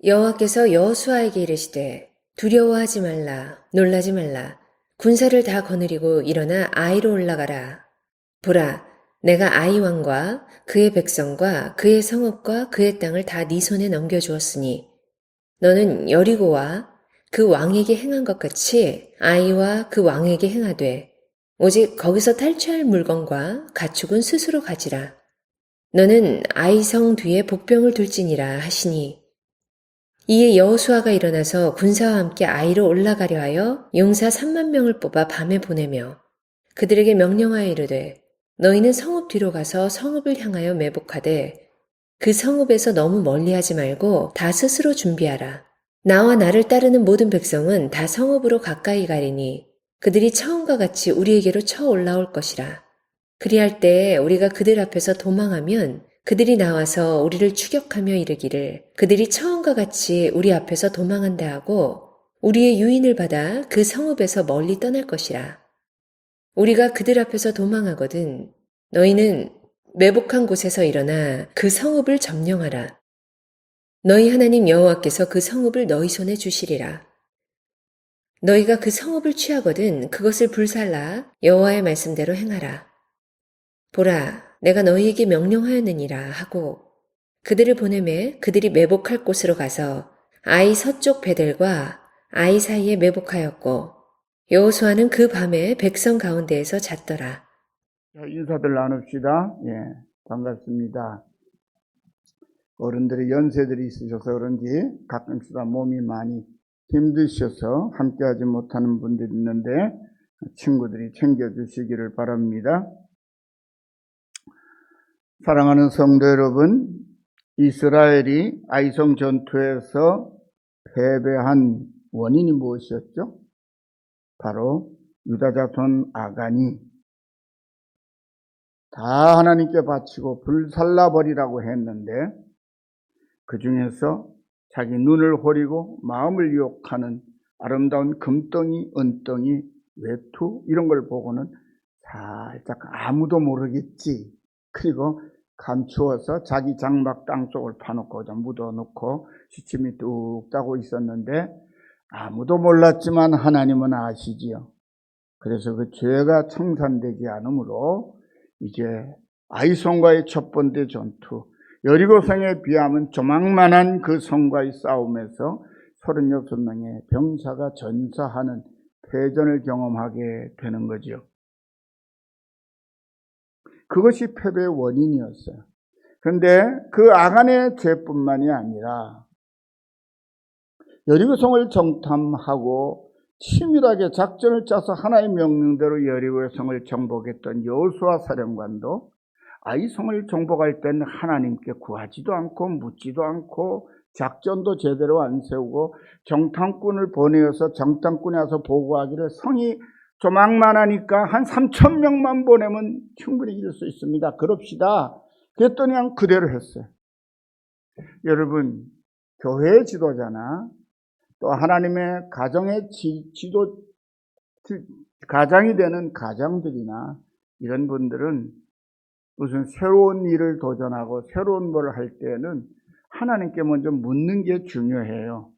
여호와께서 여호수아에게 이르시되 두려워하지 말라 놀라지 말라 군사를 다 거느리고 일어나 아이로 올라가라. 보라 내가 아이 왕과 그의 백성과 그의 성읍과 그의 땅을 다 네 손에 넘겨주었으니 너는 여리고와 그 왕에게 행한 것 같이 아이와 그 왕에게 행하되 오직 거기서 탈취할 물건과 가축은 스스로 가지라. 너는 아이 성 뒤에 복병을 둘지니라 하시니 이에 여호수아가 일어나서 군사와 함께 아이로 올라가려 하여 용사 3만 명을 뽑아 밤에 보내며 그들에게 명령하여 이르되 너희는 성읍 뒤로 가서 성읍을 향하여 매복하되 그 성읍에서 너무 멀리하지 말고 다 스스로 준비하라. 나와 나를 따르는 모든 백성은 다 성읍으로 가까이 가리니 그들이 처음과 같이 우리에게로 쳐 올라올 것이라. 그리할 때 우리가 그들 앞에서 도망하면 그들이 나와서 우리를 추격하며 이르기를 그들이 처음과 같이 우리 앞에서 도망한다 하고 우리의 유인을 받아 그 성읍에서 멀리 떠날 것이라. 우리가 그들 앞에서 도망하거든 너희는 매복한 곳에서 일어나 그 성읍을 점령하라. 너희 하나님 여호와께서 그 성읍을 너희 손에 주시리라. 너희가 그 성읍을 취하거든 그것을 불살라 여호와의 말씀대로 행하라. 보라, 내가 너희에게 명령하였느니라 하고 그들을 보내매 그들이 매복할 곳으로 가서 아이 서쪽 베델과 아이 사이에 매복하였고 여호수아는 그 밤에 백성 가운데에서 잤더라. 인사들 나눕시다. 예, 반갑습니다. 어른들이 연세들이 있으셔서 그런지 가끔씩 몸이 많이 힘드셔서 함께하지 못하는 분들이 있는데 친구들이 챙겨주시기를 바랍니다. 사랑하는 성도 여러분, 이스라엘이 아이성 전투에서 패배한 원인이 무엇이었죠? 바로 유다 자손 아간이 다 하나님께 바치고 불살라버리라고 했는데 그 중에서 자기 눈을 호리고 마음을 유혹하는 아름다운 금덩이, 은덩이, 외투 이런 걸 보고는 살짝 아무도 모르겠지. 그리고 감추어서 자기 장막 땅속을 파놓고 묻어놓고 시침이 뚝 따고 있었는데 아무도 몰랐지만 하나님은 아시지요. 그래서 그 죄가 청산되지 않으므로 이제 아이성과의 첫 번째 전투, 여리고성에 비하면 조망만한 그 성과의 싸움에서 36명의 병사가 전사하는 패전을 경험하게 되는 거죠. 그것이 패배의 원인이었어요. 그런데 그 아간의 죄뿐만이 아니라 여리고성을 정탐하고 치밀하게 작전을 짜서 하나의 명령대로 여리고의 성을 정복했던 여호수아 사령관도 아이성을 정복할 때는 하나님께 구하지도 않고 묻지도 않고 작전도 제대로 안 세우고 정탐꾼을 보내어서 정탐꾼이 와서 보고하기를 성이 조망만하니까 한 3,000명만 보내면 충분히 이길 수 있습니다. 그럽시다. 그랬더니 그냥 그대로 했어요. 여러분, 교회의 지도자나 또 하나님의 가정의 가장이 되는 가장들이나 이런 분들은 무슨 새로운 일을 도전하고 새로운 걸 할 때는 하나님께 먼저 묻는 게 중요해요.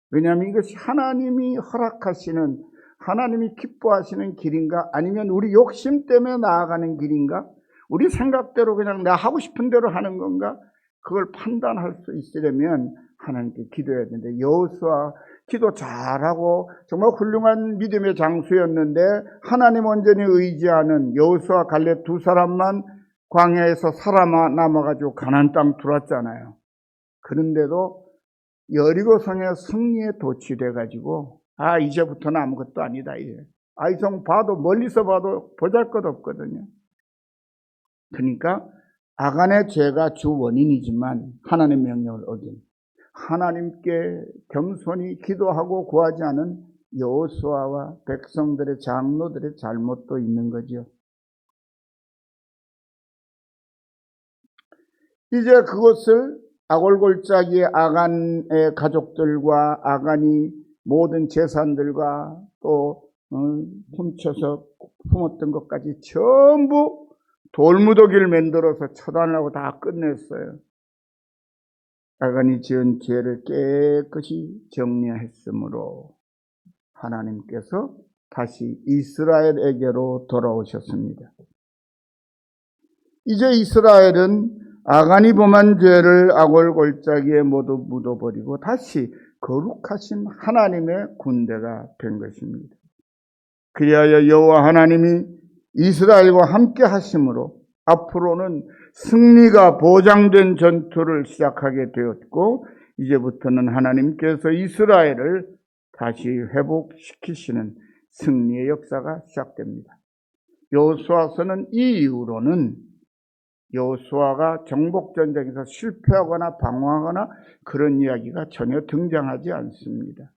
왜냐하면 이것이 하나님이 허락하시는, 하나님이 기뻐하시는 길인가 아니면 우리 욕심 때문에 나아가는 길인가, 우리 생각대로 그냥 나 하고 싶은 대로 하는 건가, 그걸 판단할 수 있으려면 하나님께 기도해야 되는데 여호수아 기도 잘하고 정말 훌륭한 믿음의 장수였는데 하나님 온전히 의지하는 여호수아 갈렙 두 사람만 광야에서 살아남아가지고 가나안 땅 들어왔잖아요. 그런데도 여리고성의 승리에 도취돼가지고 이제부터는 아무것도 아니다. 이제 아이성 봐도 멀리서 봐도 보잘것없거든요. 그러니까 아간의 죄가 주 원인이지만 하나님의 명령을 어긴 하나님께 겸손히 기도하고 구하지 않은 여호수아와 백성들의 장로들의 잘못도 있는 거죠. 이제 그것을 아골골짜기의 아간의 가족들과 아간이 모든 재산들과 또 훔쳐서 품었던 것까지 전부 돌무더기를 만들어서 처단하고 다 끝냈어요. 아간이 지은 죄를 깨끗이 정리했으므로 하나님께서 다시 이스라엘에게로 돌아오셨습니다. 이제 이스라엘은 아간이 범한 죄를 아골골짜기에 모두 묻어버리고 다시 거룩하신 하나님의 군대가 된 것입니다. 그리하여 여호와 하나님이 이스라엘과 함께 하심으로 앞으로는 승리가 보장된 전투를 시작하게 되었고, 이제부터는 하나님께서 이스라엘을 다시 회복시키시는 승리의 역사가 시작됩니다. 여호수아서는 이 이후로는 여호수아가 정복전쟁에서 실패하거나 방황하거나 그런 이야기가 전혀 등장하지 않습니다.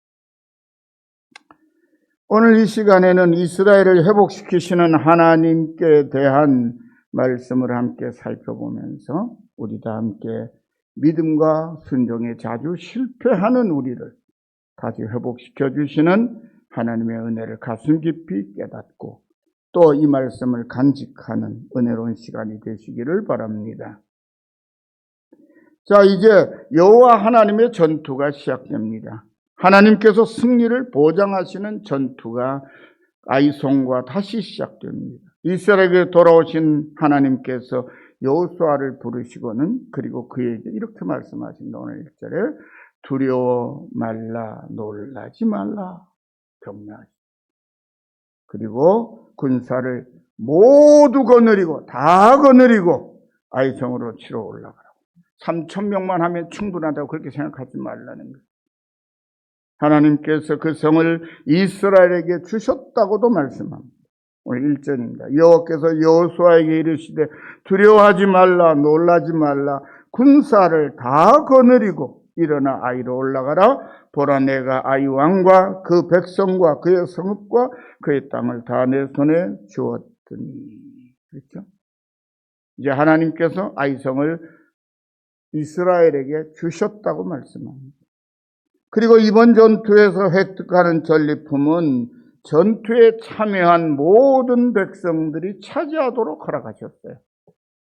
오늘 이 시간에는 이스라엘을 회복시키시는 하나님께 대한 말씀을 함께 살펴보면서 우리 다 함께 믿음과 순종에 자주 실패하는 우리를 다시 회복시켜 주시는 하나님의 은혜를 가슴 깊이 깨닫고 또 이 말씀을 간직하는 은혜로운 시간이 되시기를 바랍니다. 자, 이제 여호와 하나님의 전투가 시작됩니다. 하나님께서 승리를 보장하시는 전투가 아이송과 다시 시작됩니다. 이스라엘에게 돌아오신 하나님께서 여호수아를 부르시고는 그리고 그에게 이렇게 말씀하신다. 오늘 1절에 두려워 말라, 놀라지 말라, 격려하시다. 그리고 군사를 모두 거느리고 다 거느리고 아이성으로 치러 올라가라고. 3,000명만 하면 충분하다고 그렇게 생각하지 말라는 거예요. 하나님께서 그 성을 이스라엘에게 주셨다고도 말씀합니다. 오늘 1절입니다. 여호와께서 여호수아에게 이르시되 두려워하지 말라, 놀라지 말라, 군사를 다 거느리고 일어나 아이로 올라가라. 보라, 내가 아이 왕과 그 백성과 그의 성읍과 그의 땅을 다 내 손에 주었더니. 그렇죠? 이제 하나님께서 아이성을 이스라엘에게 주셨다고 말씀합니다. 그리고 이번 전투에서 획득하는 전리품은 전투에 참여한 모든 백성들이 차지하도록 허락하셨어요.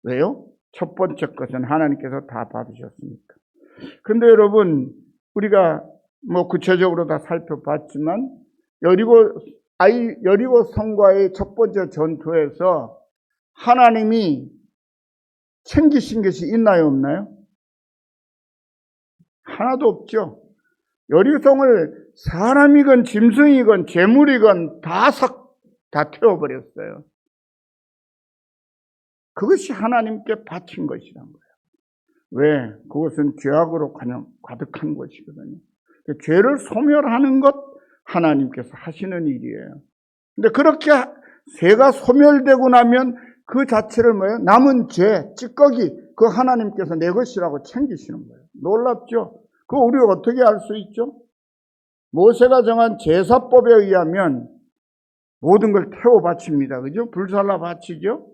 왜요? 첫 번째 것은 하나님께서 다 받으셨으니까. 근데 여러분, 우리가 구체적으로 다 살펴봤지만 여리고 성과의 첫 번째 전투에서 하나님이 챙기신 것이 있나요, 없나요? 하나도 없죠. 여리고성을 사람이건 짐승이건 재물이건 다 태워버렸어요. 그것이 하나님께 바친 것이란 거예요. 왜? 그것은 죄악으로 그냥 가득한 것이거든요. 죄를 소멸하는 것 하나님께서 하시는 일이에요. 근데 그렇게 죄가 소멸되고 나면 그 자체를 뭐예요? 남은 죄, 찌꺼기, 그 하나님께서 내 것이라고 챙기시는 거예요. 놀랍죠? 그거 우리가 어떻게 알 수 있죠? 모세가 정한 제사법에 의하면 모든 걸 태워 바칩니다. 그죠? 불살라 바치죠?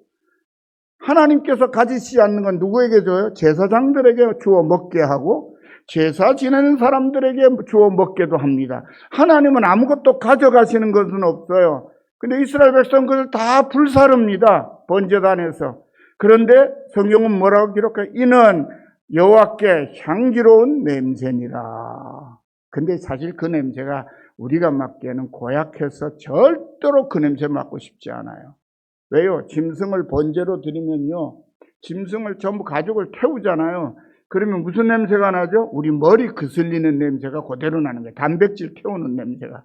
하나님께서 가지시지 않는 건 누구에게 줘요? 제사장들에게 주어 먹게 하고 제사 지내는 사람들에게 주어 먹게도 합니다. 하나님은 아무것도 가져가시는 것은 없어요. 근데 이스라엘 백성은 그걸 다 불사릅니다. 번제단에서. 그런데 성경은 뭐라고 기록해요? 이는 여호와께 향기로운 냄새니라. 근데 사실 그 냄새가 우리가 맡기에는 고약해서 절대로 그 냄새 맡고 싶지 않아요. 왜요? 짐승을 번제로 드리면요, 짐승을 전부 가족을 태우잖아요. 그러면 무슨 냄새가 나죠? 우리 머리 그슬리는 냄새가 그대로 나는 거예요. 단백질 태우는 냄새가.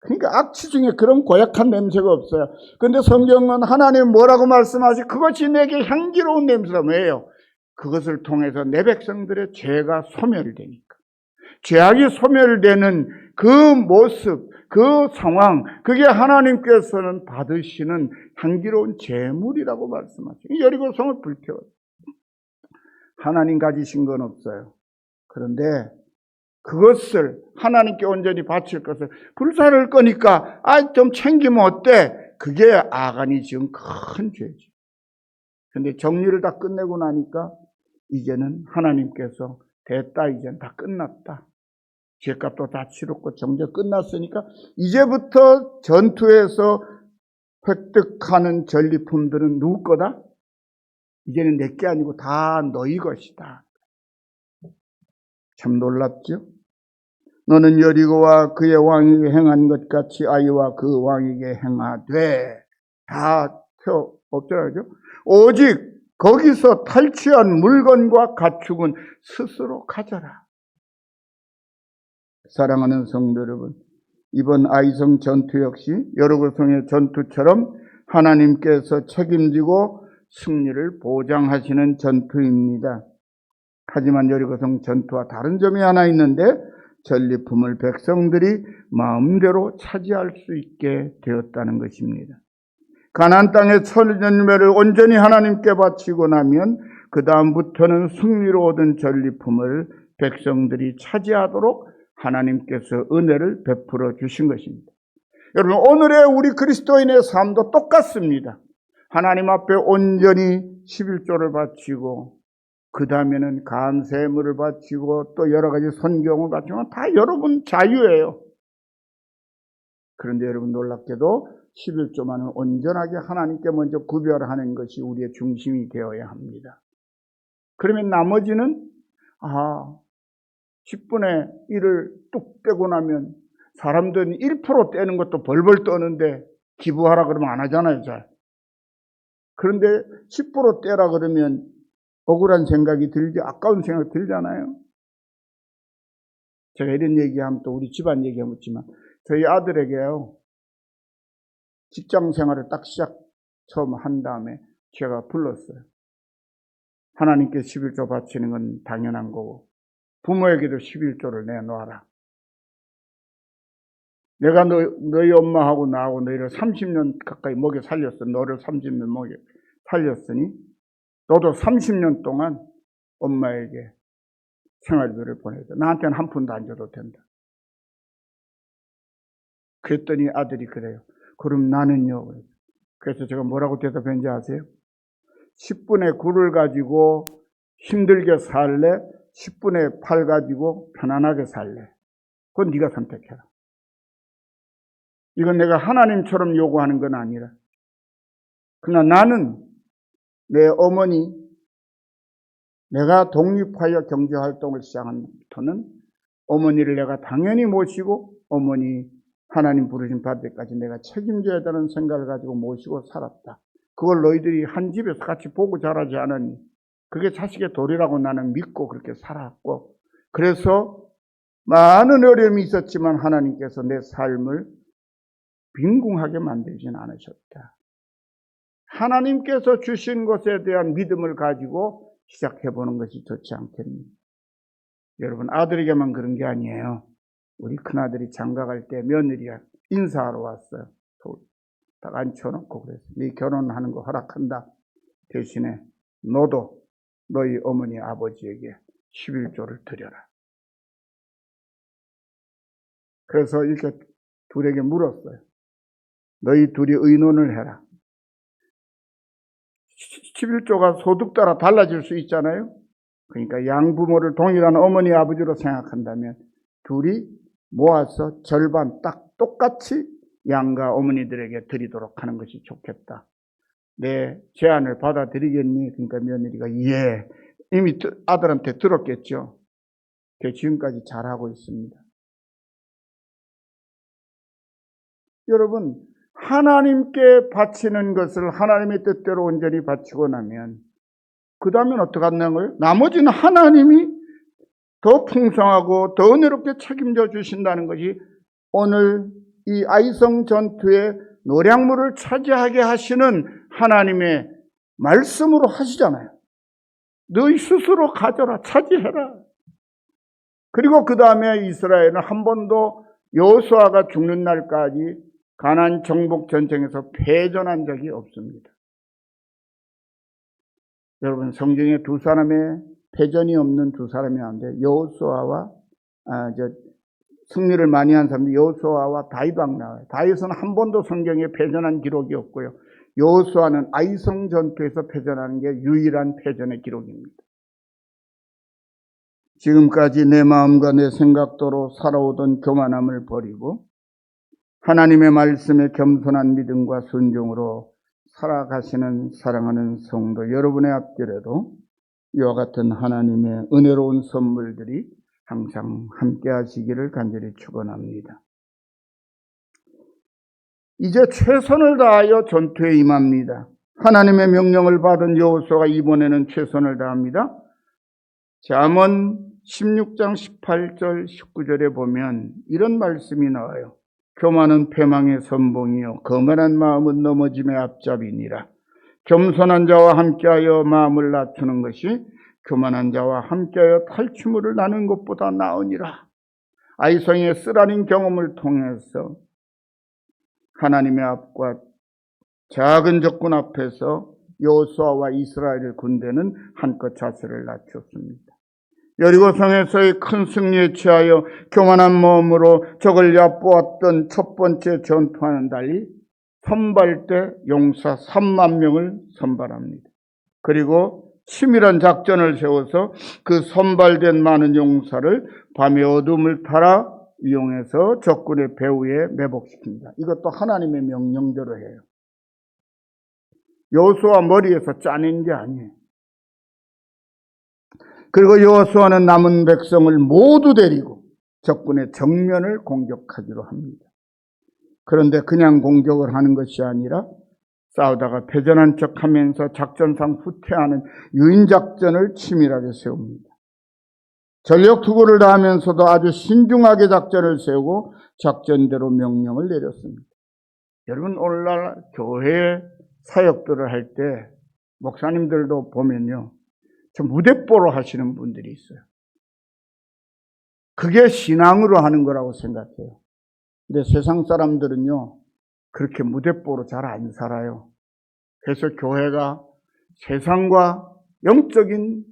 그러니까 악취 중에 그런 고약한 냄새가 없어요. 그런데 성경은 하나님 뭐라고 말씀하시? 그것이 내게 향기로운 냄새다. 왜요? 그것을 통해서 내 백성들의 죄가 소멸되니까. 죄악이 소멸되는 그 모습, 그 상황, 그게 하나님께서는 받으시는 향기로운 제물이라고 말씀하시죠. 여리고성을 불태워요. 하나님 가지신 건 없어요. 그런데 그것을 하나님께 온전히 바칠 것을 불사를 거니까 좀 챙기면 어때? 그게 아간이 지은 큰 죄지. 근데 정리를 다 끝내고 나니까 이제는 하나님께서 됐다, 이제는 다 끝났다. 죄값도 다 치렀고 정죄 끝났으니까 이제부터 전투에서 획득하는 전리품들은 누구 거다? 이제는 내게 아니고 다 너희 것이다. 참 놀랍죠? 너는 여리고와 그의 왕에게 행한 것 같이 아이와 그 왕에게 행하되 다 없더라고요. 오직 거기서 탈취한 물건과 가축은 스스로 가져라. 사랑하는 성도 여러분, 이번 아이성 전투 역시 여리고성의 전투처럼 하나님께서 책임지고 승리를 보장하시는 전투입니다. 하지만 여리고성 전투와 다른 점이 하나 있는데 전리품을 백성들이 마음대로 차지할 수 있게 되었다는 것입니다. 가나안 땅의 천년매를 온전히 하나님께 바치고 나면 그 다음부터는 승리로 얻은 전리품을 백성들이 차지하도록 하나님께서 은혜를 베풀어 주신 것입니다. 여러분, 오늘의 우리 그리스도인의 삶도 똑같습니다. 하나님 앞에 온전히 11조를 바치고 그 다음에는 감사물을 바치고 또 여러 가지 선경을 바치면 다 여러분 자유예요. 그런데 여러분 놀랍게도 11조만은 온전하게 하나님께 먼저 구별하는 것이 우리의 중심이 되어야 합니다. 그러면 나머지는 10분의 1을 뚝 떼고 나면 사람들은 1% 떼는 것도 벌벌 떠는데 기부하라 그러면 안 하잖아요, 잘. 그런데 10% 떼라 그러면 억울한 생각이 들지, 아까운 생각이 들잖아요. 제가 이런 얘기하면 또 우리 집안 얘기하면 저희 아들에게요, 직장 생활을 딱 처음 한 다음에 제가 불렀어요. 하나님께 11조 바치는 건 당연한 거고 부모에게도 11조를 내놓아라. 내가 너희 엄마하고 나하고 너희를 30년 가까이 먹여 살렸어. 너를 30년 먹여 살렸으니 너도 30년 동안 엄마에게 생활비를 보내줘. 나한테는 한 푼도 안 줘도 된다. 그랬더니 아들이 그래요. 그럼 나는요? 그래서 제가 뭐라고 대답했는지 아세요? 10분의 9를 가지고 힘들게 살래? 10분의 8 가지고 편안하게 살래? 그건 네가 선택해라. 이건 내가 하나님처럼 요구하는 건 아니라. 그러나 나는 내 어머니, 내가 독립하여 경제활동을 시작한 부터는 어머니를 내가 당연히 모시고 어머니 하나님 부르심 받을 때까지 내가 책임져야 되는 생각을 가지고 모시고 살았다. 그걸 너희들이 한 집에서 같이 보고 자라지 않으니 그게 자식의 도리라고 나는 믿고 그렇게 살았고, 그래서 많은 어려움이 있었지만 하나님께서 내 삶을 빈궁하게 만들진 않으셨다. 하나님께서 주신 것에 대한 믿음을 가지고 시작해보는 것이 좋지 않겠니? 여러분, 아들에게만 그런 게 아니에요. 우리 큰아들이 장가갈 때 며느리가 인사하러 왔어요. 딱 앉혀놓고 그랬어요. 네 결혼하는 거 허락한다. 대신에 너도 너희 어머니 아버지에게 11조를 드려라. 그래서 이렇게 둘에게 물었어요. 너희 둘이 의논을 해라. 11조가 소득 따라 달라질 수 있잖아요. 그러니까 양부모를 동일한 어머니 아버지로 생각한다면 둘이 모아서 절반 딱 똑같이 양가 어머니들에게 드리도록 하는 것이 좋겠다. 내 제안을 받아들이겠니? 그러니까 며느리가 예. 이미 아들한테 들었겠죠. 지금까지 잘하고 있습니다. 여러분, 하나님께 바치는 것을 하나님의 뜻대로 온전히 바치고 나면 그 다음엔 어떻게 한다는 거예요? 나머지는 하나님이 더 풍성하고 더 은혜롭게 책임져 주신다는 것이 오늘 이 아이성 전투의 노량물을 차지하게 하시는 하나님의 말씀으로 하시잖아요. 너희 스스로 가져라, 차지해라. 그리고 그 다음에 이스라엘은 한 번도 여호수아가 죽는 날까지 가나안 정복 전쟁에서 패전한 적이 없습니다. 여러분, 성경에 두 사람의 패전이 없는 두 사람이 나오는데 여호수아와 승리를 많이 한 사람이 여호수아와 다윗왕 나와요. 다윗은 한 번도 성경에 패전한 기록이 없고요. 여호수아는 아이성 전투에서 패전하는 게 유일한 패전의 기록입니다. 지금까지 내 마음과 내 생각대로 살아오던 교만함을 버리고 하나님의 말씀에 겸손한 믿음과 순종으로 살아가시는 사랑하는 성도 여러분의 앞길에도 이와 같은 하나님의 은혜로운 선물들이 항상 함께 하시기를 간절히 축원합니다. 이제 최선을 다하여 전투에 임합니다. 하나님의 명령을 받은 여호수아가 이번에는 최선을 다합니다. 잠언 16장 18절 19절에 보면 이런 말씀이 나와요. 교만은 패망의 선봉이요 거만한 마음은 넘어짐의 앞잡이니라. 겸손한 자와 함께하여 마음을 낮추는 것이 교만한 자와 함께하여 탈취물을 나누는 것보다 나으니라. 아이성의 쓰라린 경험을 통해서 하나님의 앞과 작은 적군 앞에서 여호수아와 이스라엘 군대는 한껏 자세를 낮췄습니다. 여리고성에서의 큰 승리에 취하여 교만한 마음으로 적을 얕보았던 첫 번째 전투와는 달리 선발대 용사 3만 명을 선발합니다. 그리고 치밀한 작전을 세워서 그 선발된 많은 용사를 밤의 어둠을 타라 이용해서 적군의 배후에 매복시킵니다. 이것도 하나님의 명령대로 해요. 여호수아 머리에서 짜낸 게 아니에요. 그리고 여호수아는 남은 백성을 모두 데리고 적군의 정면을 공격하기로 합니다. 그런데 그냥 공격을 하는 것이 아니라 싸우다가 패전한 척하면서 작전상 후퇴하는 유인작전을 치밀하게 세웁니다. 전력투구를 다하면서도 아주 신중하게 작전을 세우고 작전대로 명령을 내렸습니다. 여러분, 오늘날 교회 사역들을 할 때 목사님들도 보면요, 저 무대뽀로 하시는 분들이 있어요. 그게 신앙으로 하는 거라고 생각해요. 근데 세상 사람들은요, 그렇게 무대뽀로 잘 안 살아요. 그래서 교회가 세상과 영적인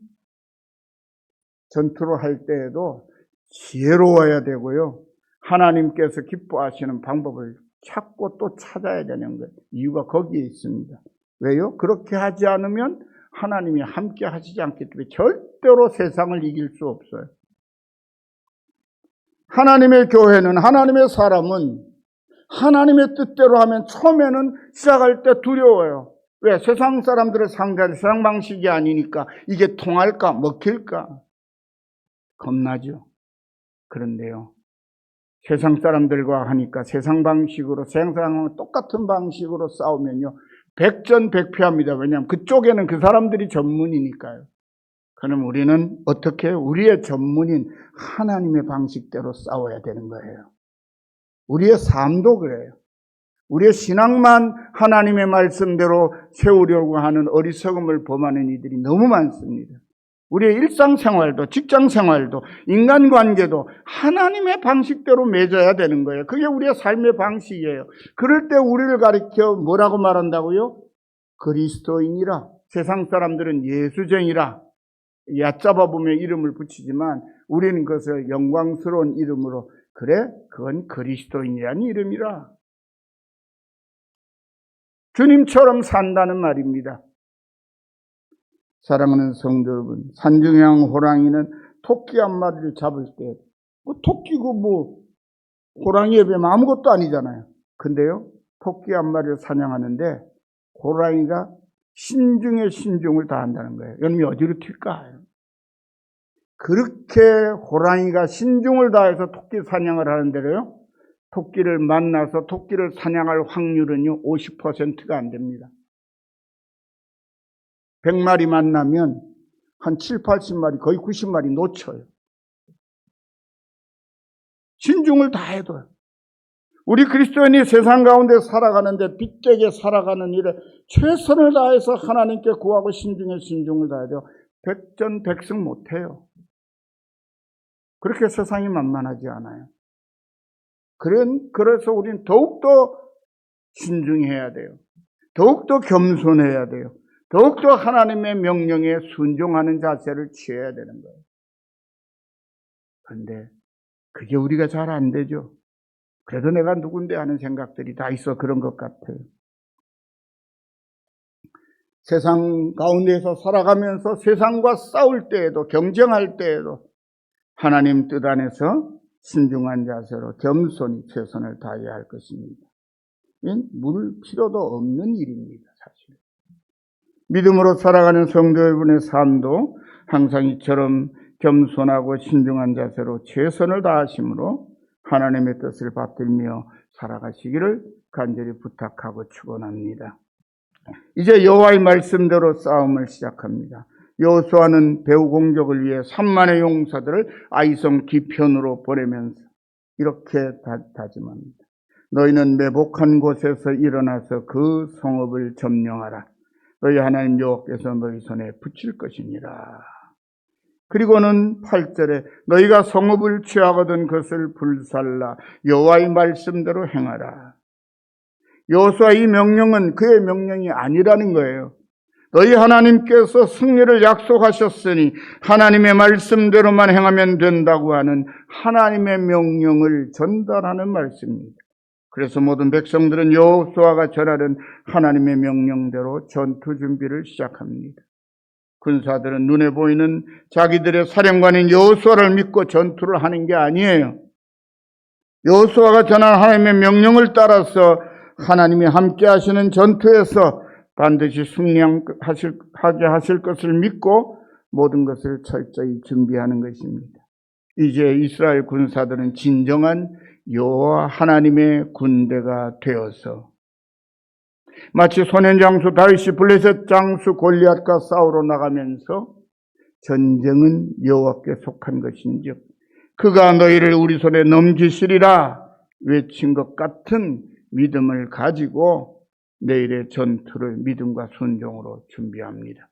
전투를 할 때에도 지혜로워야 되고요. 하나님께서 기뻐하시는 방법을 찾고 또 찾아야 되는 거예요. 이유가 거기에 있습니다. 왜요? 그렇게 하지 않으면 하나님이 함께 하시지 않기 때문에 절대로 세상을 이길 수 없어요. 하나님의 교회는, 하나님의 사람은 하나님의 뜻대로 하면 처음에는 시작할 때 두려워요. 왜? 세상 사람들을 상대하는 세상 방식이 아니니까 이게 통할까? 먹힐까? 겁나죠. 그런데요, 세상 사람들과 하니까 세상 방식으로, 세상 사람과 똑같은 방식으로 싸우면요, 백전백패합니다. 왜냐하면 그쪽에는 그 사람들이 전문이니까요. 그럼 우리는 어떻게 우리의 전문인 하나님의 방식대로 싸워야 되는 거예요. 우리의 삶도 그래요. 우리의 신앙만 하나님의 말씀대로 세우려고 하는 어리석음을 범하는 이들이 너무 많습니다. 우리의 일상생활도, 직장생활도, 인간관계도 하나님의 방식대로 맺어야 되는 거예요. 그게 우리의 삶의 방식이에요. 그럴 때 우리를 가리켜 뭐라고 말한다고요? 그리스도인이라. 세상 사람들은 예수쟁이라 얕잡아 보면 이름을 붙이지만 우리는 그것을 영광스러운 이름으로, 그래, 그건 그리스도인이라는 이름이라. 주님처럼 산다는 말입니다. 사랑하는 성도 여러분, 산중양 호랑이는 토끼 한 마리를 잡을 때, 토끼고 호랑이에 비하면 아무것도 아니잖아요. 근데요, 토끼 한 마리를 사냥하는데 호랑이가 신중에 신중을 다한다는 거예요. 여러분이 어디로 튈까? 그렇게 호랑이가 신중을 다해서 토끼 사냥을 하는데요, 토끼를 만나서 토끼를 사냥할 확률은요 50%가 안 됩니다. 100마리 만나면 한 7, 80마리, 거의 90마리 놓쳐요. 신중을 다해도요. 우리 그리스도인이 세상 가운데 살아가는데, 빛되게 살아가는 일에 최선을 다해서 하나님께 구하고 신중에 신중을 다해야 돼요. 백전백승 못해요. 그렇게 세상이 만만하지 않아요. 그래서 우리는 더욱더 신중해야 돼요. 더욱더 겸손해야 돼요. 더욱더 하나님의 명령에 순종하는 자세를 취해야 되는 거예요. 그런데 그게 우리가 잘 안 되죠. 그래도 내가 누군데 하는 생각들이 다 있어 그런 것 같아요. 세상 가운데에서 살아가면서 세상과 싸울 때에도, 경쟁할 때에도 하나님 뜻 안에서 신중한 자세로 겸손히 최선을 다해야 할 것입니다. 이건 물 필요도 없는 일입니다, 사실. 믿음으로 살아가는 성도 여러분의 삶도 항상 이처럼 겸손하고 신중한 자세로 최선을 다하심으로 하나님의 뜻을 받들며 살아가시기를 간절히 부탁하고 축원합니다. 이제 여호와의 말씀대로 싸움을 시작합니다. 여호수아는 배후 공격을 위해 3만의 용사들을 아이성 뒤편으로 보내면서 이렇게 다짐합니다. 너희는 매복한 곳에서 일어나서 그 성읍을 점령하라. 너희 하나님 여호와께서 너희 손에 붙일 것이니라. 그리고는 8절에 너희가 성읍을 취하거든 그것을 불살라 여호와의 말씀대로 행하라. 여호수아의 명령은 그의 명령이 아니라는 거예요. 너희 하나님께서 승리를 약속하셨으니 하나님의 말씀대로만 행하면 된다고 하는 하나님의 명령을 전달하는 말씀입니다. 그래서 모든 백성들은 여호수아가 전하는 하나님의 명령대로 전투 준비를 시작합니다. 군사들은 눈에 보이는 자기들의 사령관인 여호수아를 믿고 전투를 하는 게 아니에요. 여호수아가 전한 하나님의 명령을 따라서 하나님이 함께 하시는 전투에서 반드시 승리하게 하실 것을 믿고 모든 것을 철저히 준비하는 것입니다. 이제 이스라엘 군사들은 진정한 여호와 하나님의 군대가 되어서 마치 소년 장수 다윗이 블레셋 장수 골리앗과 싸우러 나가면서 전쟁은 여호와께 속한 것인즉 그가 너희를 우리 손에 넘기시리라 외친 것 같은 믿음을 가지고 내일의 전투를 믿음과 순종으로 준비합니다.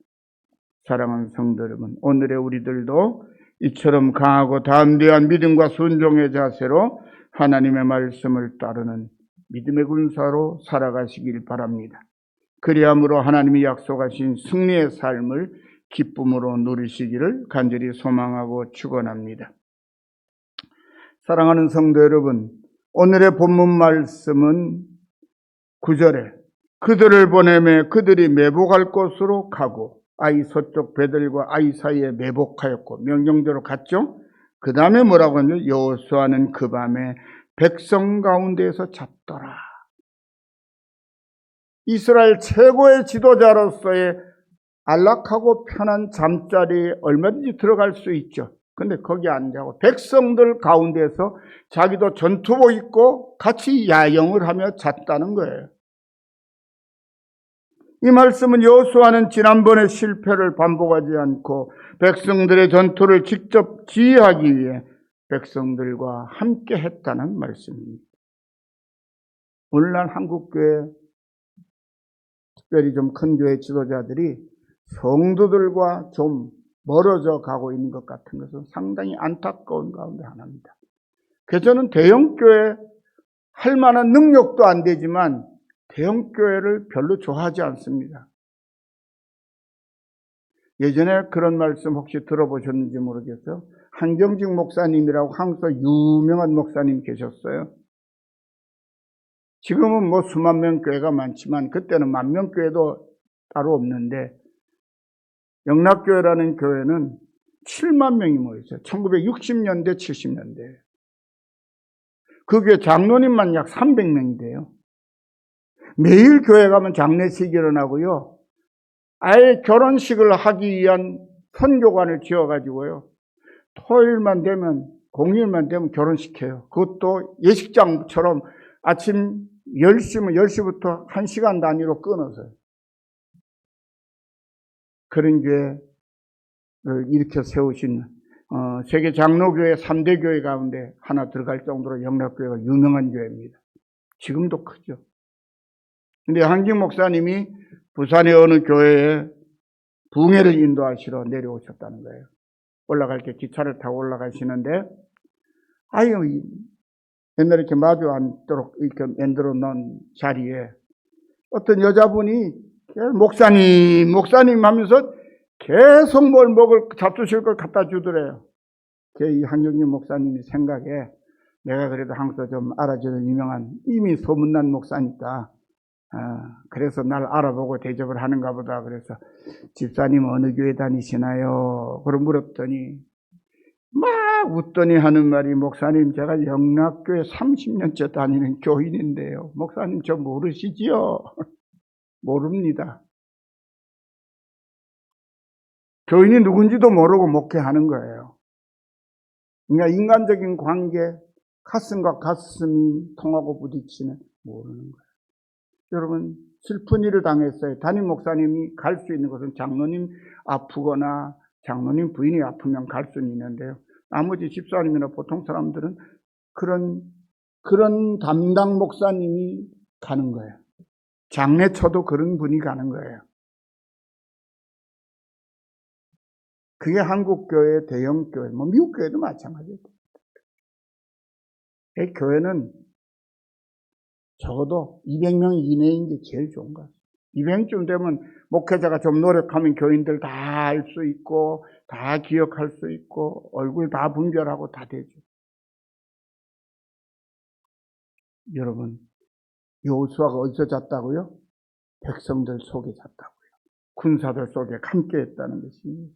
사랑하는 성도 여러분, 오늘의 우리들도 이처럼 강하고 담대한 믿음과 순종의 자세로 하나님의 말씀을 따르는 믿음의 군사로 살아가시길 바랍니다. 그리함으로 하나님이 약속하신 승리의 삶을 기쁨으로 누리시기를 간절히 소망하고 축원합니다. 사랑하는 성도 여러분, 오늘의 본문 말씀은 9절에 그들을 보내매 그들이 매복할 곳으로 가고 아이 서쪽 베들과 아이 사이에 매복하였고 명령대로 갔죠. 그 다음에 뭐라고 하냐면 여호수아는 그 밤에 백성 가운데에서 잤더라. 이스라엘 최고의 지도자로서의 안락하고 편한 잠자리에 얼마든지 들어갈 수 있죠. 근데 거기 안 자고 백성들 가운데서 자기도 전투복 입고 같이 야영을 하며 잤다는 거예요. 이 말씀은 여호수아는 지난번의 실패를 반복하지 않고 백성들의 전투를 직접 지휘하기 위해 백성들과 함께 했다는 말씀입니다. 오늘날 한국교회, 특별히 좀 큰 교회 지도자들이 성도들과 좀 멀어져 가고 있는 것 같은 것은 상당히 안타까운 가운데 하나입니다. 그래서 저는 대형교회 할 만한 능력도 안 되지만 대형교회를 별로 좋아하지 않습니다. 예전에 그런 말씀 혹시 들어보셨는지 모르겠어요. 한경직 목사님이라고 한국에서 유명한 목사님 계셨어요. 지금은 뭐 수만 명 교회가 많지만 그때는 만 명 교회도 따로 없는데 영락교회라는 교회는 7만 명이 모였어요. 1960년대, 70년대. 그 교회 장로님만 약 300명이 돼요. 매일 교회 가면 장례식이 일어나고요. 아예 결혼식을 하기 위한 선교관을 지어가지고요. 토요일만 되면, 공휴일만 되면 결혼식해요. 그것도 예식장처럼 아침 10시면 10시부터 1시간 단위로 끊어서요. 그런 교회를 일으켜 세우신 세계 장로교회 3대 교회 가운데 하나 들어갈 정도로 영락교회가 유명한 교회입니다. 지금도 크죠. 근데 한경 목사님이 부산의 어느 교회에 붕해를 인도하시러 내려오셨다는 거예요. 올라갈 때 기차를 타고 올라가시는데 아유 옛날에 이렇게 마주 앉도록 이렇게 만들어 놓은 자리에 어떤 여자분이 목사님 하면서 계속 뭘 먹을 잡수실 걸 갖다 주더래요. 이 한경님 목사님이 생각에 내가 그래도 한국에서 좀 알아주는 유명한 이미 소문난 목사니까 그래서 날 알아보고 대접을 하는가 보다. 그래서 집사님 어느 교회 다니시나요? 그걸 물었더니 막 웃더니 하는 말이 목사님 제가 영락교회 30년째 다니는 교인인데요. 목사님 저 모르시지요? 모릅니다. 교인이 누군지도 모르고 목회하는 거예요. 그러니까 인간적인 관계, 가슴과 가슴이 통하고 부딪히는 모르는 거예요. 여러분, 슬픈 일을 당했어요. 담임 목사님이 갈 수 있는 곳은 장로님 아프거나 장로님 부인이 아프면 갈 수는 있는데요. 나머지 집사님이나 보통 사람들은 그런 담당 목사님이 가는 거예요. 장례처도 그런 분이 가는 거예요. 그게 한국교회, 대형교회, 미국교회도 마찬가지예요. 교회는 적어도 200명 이내인 게 제일 좋은 거예요. 200쯤 되면 목회자가 좀 노력하면 교인들 다 알 수 있고 다 기억할 수 있고 얼굴 다 분별하고 다 되죠. 여러분, 여호수아가 어디서 잤다고요? 백성들 속에 잤다고요. 군사들 속에 함께 했다는 것입니다.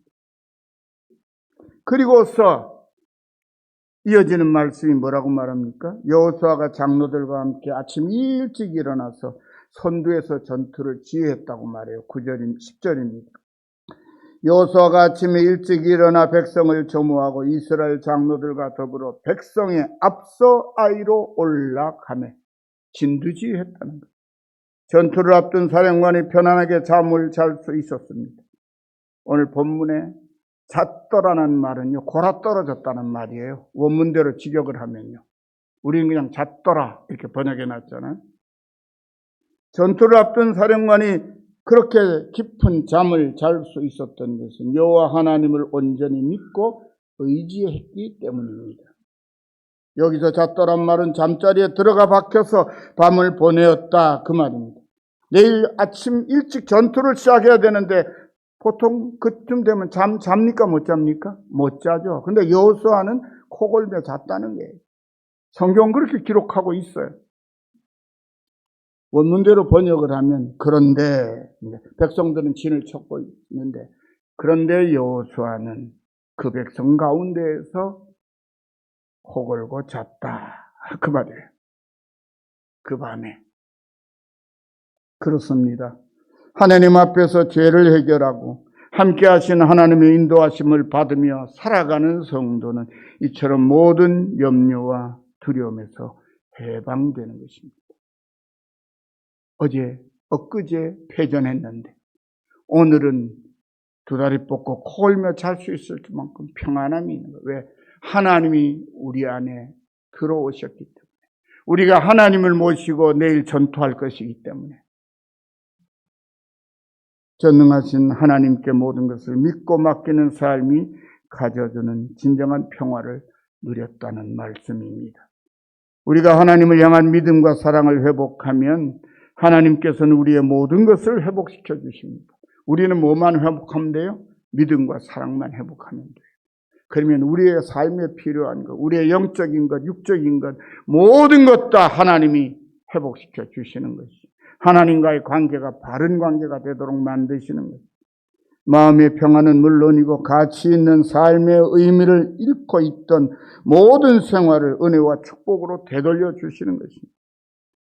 그리고서 이어지는 말씀이 뭐라고 말합니까? 여호수아가 장로들과 함께 아침 일찍 일어나서 선두에서 전투를 지휘했다고 말해요. 9절입니다. 10절입니다. 여호수아가 아침에 일찍 일어나 백성을 조무하고 이스라엘 장로들과 더불어 백성의 앞서 아이로 올라가매 진두지휘했다는 것. 전투를 앞둔 사령관이 편안하게 잠을 잘 수 있었습니다. 오늘 본문에 잤더라는 말은요, 골아 떨어졌다는 말이에요. 원문대로 직역을 하면요. 우리는 그냥 잤더라 이렇게 번역해 놨잖아요. 전투를 앞둔 사령관이 그렇게 깊은 잠을 잘 수 있었던 것은 여호와 하나님을 온전히 믿고 의지했기 때문입니다. 여기서 잤더란 말은 잠자리에 들어가 박혀서 밤을 보내었다 그 말입니다. 내일 아침 일찍 전투를 시작해야 되는데 보통 그쯤 되면 잡니까 못 잡니까? 못 자죠. 근데 여호수아는 코골며 잤다는 거예요. 성경 그렇게 기록하고 있어요. 원문대로 번역을 하면 그런데 백성들은 진을 쳤고 있는데 그런데 여호수아는 그 백성 가운데에서 코골고 잤다 그 말이에요. 그 밤에. 그렇습니다. 하나님 앞에서 죄를 해결하고 함께 하신 하나님의 인도하심을 받으며 살아가는 성도는 이처럼 모든 염려와 두려움에서 해방되는 것입니다. 어제, 엊그제 패전했는데 오늘은 두 다리 뻗고 코 골며 잘 수 있을 만큼 평안함이 있는 거예요. 왜? 하나님이 우리 안에 들어오셨기 때문에. 우리가 하나님을 모시고 내일 전투할 것이기 때문에. 전능하신 하나님께 모든 것을 믿고 맡기는 삶이 가져주는 진정한 평화를 누렸다는 말씀입니다. 우리가 하나님을 향한 믿음과 사랑을 회복하면 하나님께서는 우리의 모든 것을 회복시켜 주십니다. 우리는 뭐만 회복하면 돼요? 믿음과 사랑만 회복하면 돼요. 그러면 우리의 삶에 필요한 것, 우리의 영적인 것, 육적인 것, 모든 것 다 하나님이 회복시켜 주시는 것이죠. 하나님과의 관계가 바른 관계가 되도록 만드시는 것. 마음의 평안은 물론이고 가치 있는 삶의 의미를 잃고 있던 모든 생활을 은혜와 축복으로 되돌려 주시는 것입니다.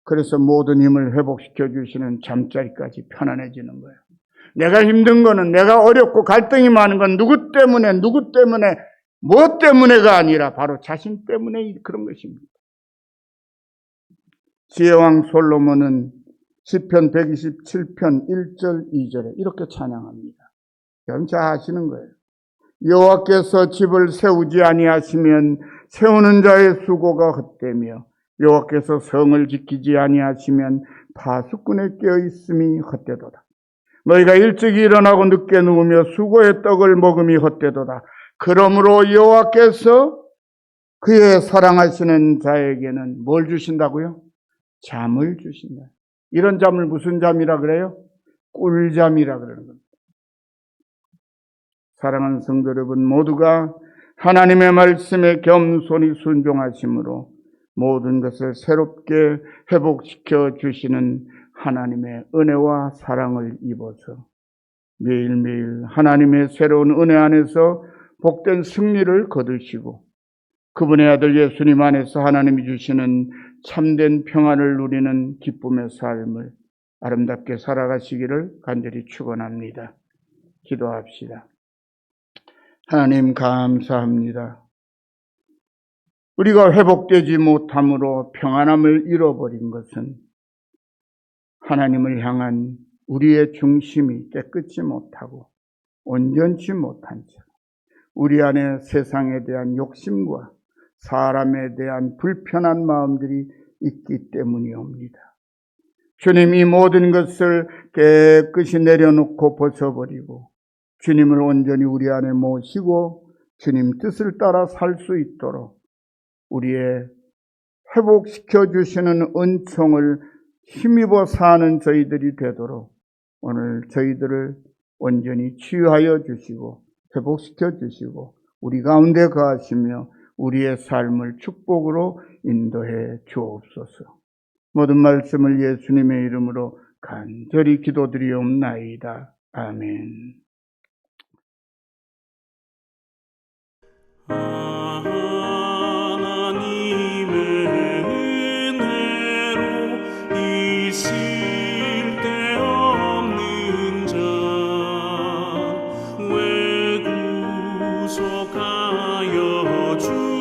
그래서 모든 힘을 회복시켜 주시는 잠자리까지 편안해지는 거예요. 내가 힘든 거는, 내가 어렵고 갈등이 많은 건 누구 때문에, 무엇 때문에가 아니라 바로 자신 때문에 그런 것입니다. 지혜왕 솔로몬은 시편 127편 1절 2절에 이렇게 찬양합니다. 여러분 잘 아시는 거예요. 여호와께서 집을 세우지 아니하시면 세우는 자의 수고가 헛되며 여호와께서 성을 지키지 아니하시면 파수꾼의 깨어있음이 헛되도다. 너희가 일찍 일어나고 늦게 누우며 수고의 떡을 먹음이 헛되도다. 그러므로 여호와께서 그의 사랑하시는 자에게는 뭘 주신다고요? 잠을 주신다. 이런 잠을 무슨 잠이라 그래요? 꿀잠이라 그러는 겁니다. 사랑하는 성도 여러분, 모두가 하나님의 말씀에 겸손히 순종하심으로 모든 것을 새롭게 회복시켜 주시는 하나님의 은혜와 사랑을 입어서 매일매일 하나님의 새로운 은혜 안에서 복된 승리를 거두시고 그분의 아들 예수님 안에서 하나님이 주시는 참된 평안을 누리는 기쁨의 삶을 아름답게 살아가시기를 간절히 축원합니다. 기도합시다. 하나님 감사합니다. 우리가 회복되지 못함으로 평안함을 잃어버린 것은 하나님을 향한 우리의 중심이 깨끗이 못하고 온전치 못한 채 우리 안에 세상에 대한 욕심과 사람에 대한 불편한 마음들이 있기 때문이옵니다. 주님이 모든 것을 깨끗이 내려놓고 벗어버리고 주님을 온전히 우리 안에 모시고 주님 뜻을 따라 살 수 있도록 우리의 회복시켜 주시는 은총을 힘입어 사는 저희들이 되도록 오늘 저희들을 온전히 치유하여 주시고 회복시켜 주시고 우리 가운데 거하시며 우리의 삶을 축복으로 인도해 주옵소서. 모든 말씀을 예수님의 이름으로 간절히 기도드리옵나이다. 아멘. 하나님의 은혜로 있을 데 없는 자 왜 구속하여 주